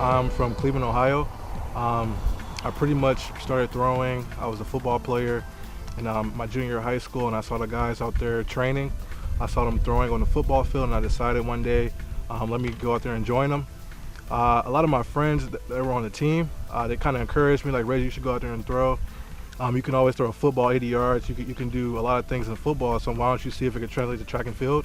I'm from Cleveland, Ohio. I pretty much started throwing. I was a football player in my junior year of high school, and I saw the guys out there training. I saw them throwing on the football field, and I decided one day, let me go out there and join them. A lot of my friends that were on the team, they kind of encouraged me, like, Reggie, you should go out there and throw. You can always throw a football 80 yards. You can do a lot of things in football, so why don't you see if it can translate to track and field?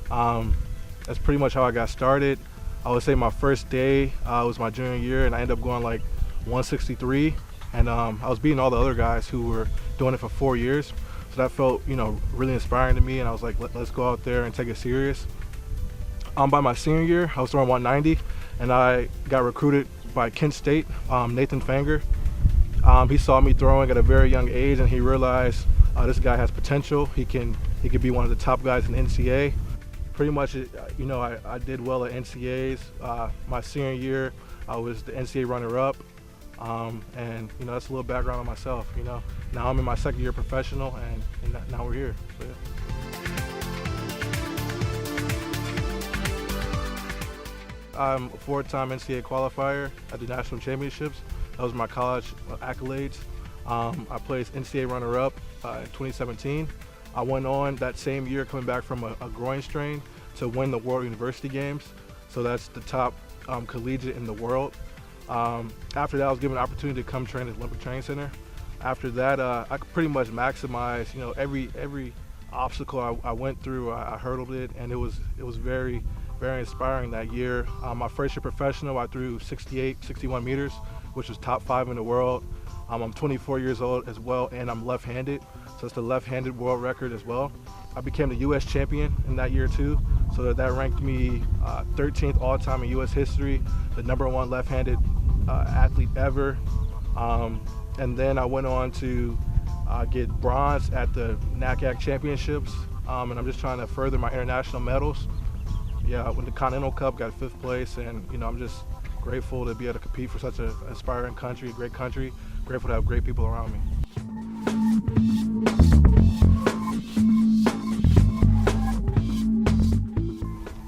That's pretty much how I got started. I would say my first day was my junior year, and I ended up going like 163, and I was beating all the other guys who were doing it for 4 years. So that felt, really inspiring to me, and I was like, let's go out there and take it serious. By my senior year, I was throwing 190, and I got recruited by Kent State, Nathan Fanger. He saw me throwing at a very young age, and he realized this guy has potential. He could be one of the top guys in the NCAA. Pretty much, I did well at NCAAs. My senior year, I was the NCAA runner-up, and that's a little background on myself. Now I'm in my second year professional, and now we're here. So, yeah. I'm a four-time NCAA qualifier at the national championships. That was my college accolades. I placed NCAA runner-up in 2017. I went on that same year, coming back from a groin strain, to win the World University Games. So that's the top collegiate in the world. After that, I was given an opportunity to come train at the Olympic Training Center. After that, I could pretty much maximize, every obstacle I went through, I hurdled it, and it was very, very inspiring that year. My first year professional, I threw 68, 61 meters, which was top 5 in the world. I'm 24 years old as well, and I'm left-handed, so it's the left-handed world record as well. I became the U.S. champion in that year too, so that ranked me 13th all-time in U.S. history, the #1 left-handed athlete ever. And then I went on to get bronze at the NACAC championships, and I'm just trying to further my international medals. Yeah, I won the Continental Cup, got 5th place, and I'm just grateful to be able to compete for such an aspiring country, great country. Grateful to have great people around me.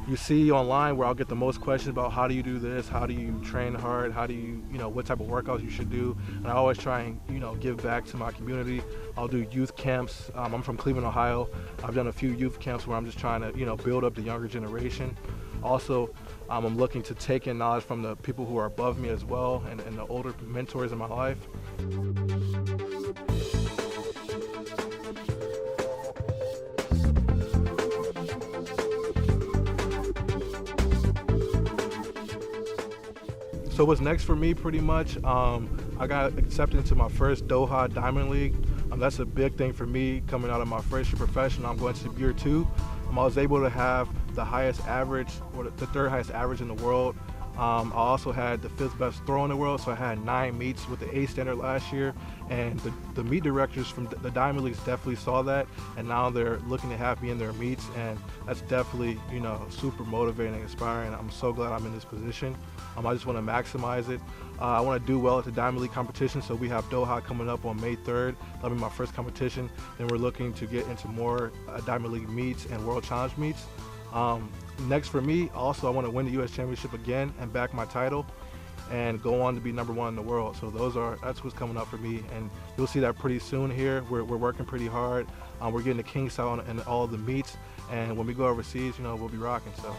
You see online where I'll get the most questions about how do you do this, how do you train hard, how do you, what type of workouts you should do. And I always try and, give back to my community. I'll do youth camps. I'm from Cleveland, Ohio. I've done a few youth camps where I'm just trying to, build up the younger generation. Also, I'm looking to take in knowledge from the people who are above me as well, and the older mentors in my life. So what's next for me, pretty much, I got accepted into my first Doha Diamond League. That's a big thing for me coming out of my first year professional. I'm going to year 2. I was able to have the highest average, or the 3rd highest average in the world. I also had the 5th best throw in the world, so I had 9 meets with the A standard last year, and the meet directors from the Diamond Leagues definitely saw that, and now they're looking to have me in their meets, and that's definitely, super motivating and inspiring. I'm so glad I'm in this position. I just want to maximize it. I want to do well at the Diamond League competition, so we have Doha coming up on May 3rd. That'll be my first competition. Then we're looking to get into more Diamond League meets and World Challenge meets. Next for me, also, I want to win the U.S. Championship again and back my title and go on to be #1 in the world. So that's what's coming up for me, and you'll see that pretty soon here. We're working pretty hard. We're getting the king style in all of the meets, and when we go overseas, we'll be rocking. So.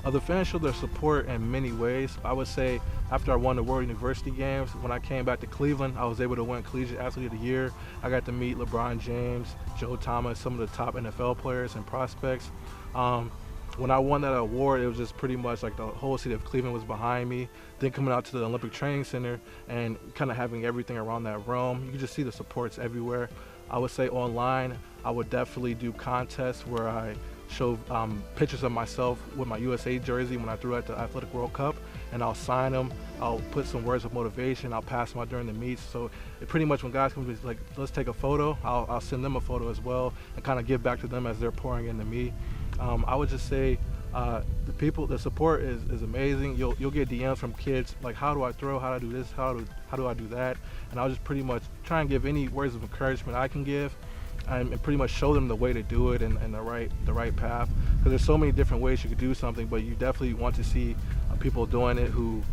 The fans showed their support in many ways. I would say after I won the World University Games, when I came back to Cleveland, I was able to win Collegiate Athlete of the Year. I got to meet LeBron James, Joe Thomas, some of the top NFL players and prospects. When I won that award, it was just pretty much like the whole city of Cleveland was behind me. Then coming out to the Olympic Training Center and kind of having everything around that realm, you can just see the supports everywhere. I would say online, I would definitely do contests where I show pictures of myself with my USA jersey when I threw at the Athletic World Cup, and I'll sign them. I'll put some words of motivation. I'll pass them out during the meets. So it pretty much when guys come to me, like, let's take a photo, I'll send them a photo as well and kind of give back to them as they're pouring into me. I would just say the support is amazing. You'll get DMs from kids like, how do I throw, how do I do this, how do I do that, and I'll just pretty much try and give any words of encouragement I can give, and pretty much show them the way to do it and the right path, because there's so many different ways you could do something, but you definitely want to see people doing it who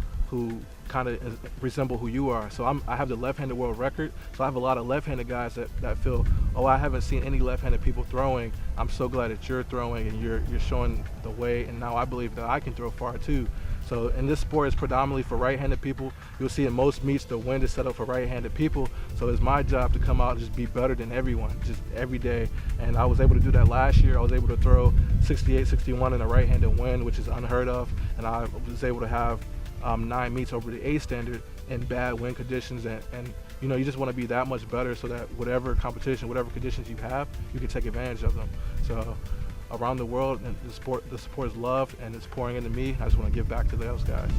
kind of resemble who you are. So I have the left-handed world record, so I have a lot of left-handed guys that feel, oh, I haven't seen any left-handed people throwing. I'm so glad that you're throwing and you're showing the way, and now I believe that I can throw far too. So in this sport, it's predominantly for right-handed people. You'll see in most meets the wind is set up for right-handed people. So it's my job to come out and just be better than everyone, just every day. And I was able to do that last year. I was able to throw 68, 61 in a right-handed wind, which is unheard of. And I was able to have 9 meets over the A standard in bad wind conditions, and you know, you just want to be that much better so that whatever competition, whatever conditions you have, you can take advantage of them. So around the world, and the support is loved and it's pouring into me. I just want to give back to those guys.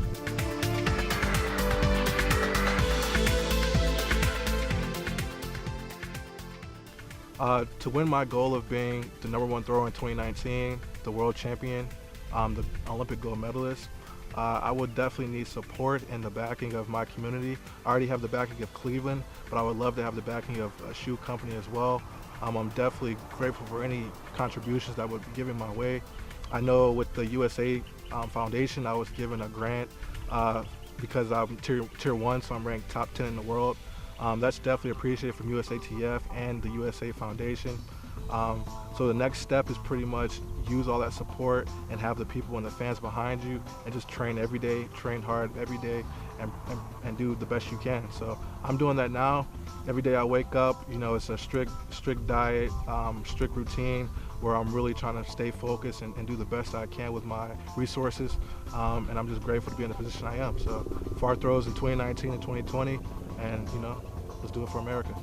To win my goal of being the #1 thrower in 2019, the world champion, the Olympic gold medalist, I would definitely need support and the backing of my community. I already have the backing of Cleveland, but I would love to have the backing of a shoe company as well. I'm definitely grateful for any contributions that would be given my way. I know with the USA Foundation, I was given a grant because I'm tier 1, so I'm ranked top 10 in the world. That's definitely appreciated from USATF and the USA Foundation. So the next step is pretty much use all that support and have the people and the fans behind you, and just train every day, train hard every day, and do the best you can. So I'm doing that now. Every day I wake up, you know, it's a strict diet, strict routine where I'm really trying to stay focused and do the best I can with my resources. And I'm just grateful to be in the position I am. So far throws in 2019 and 2020, and you know, let's do it for America.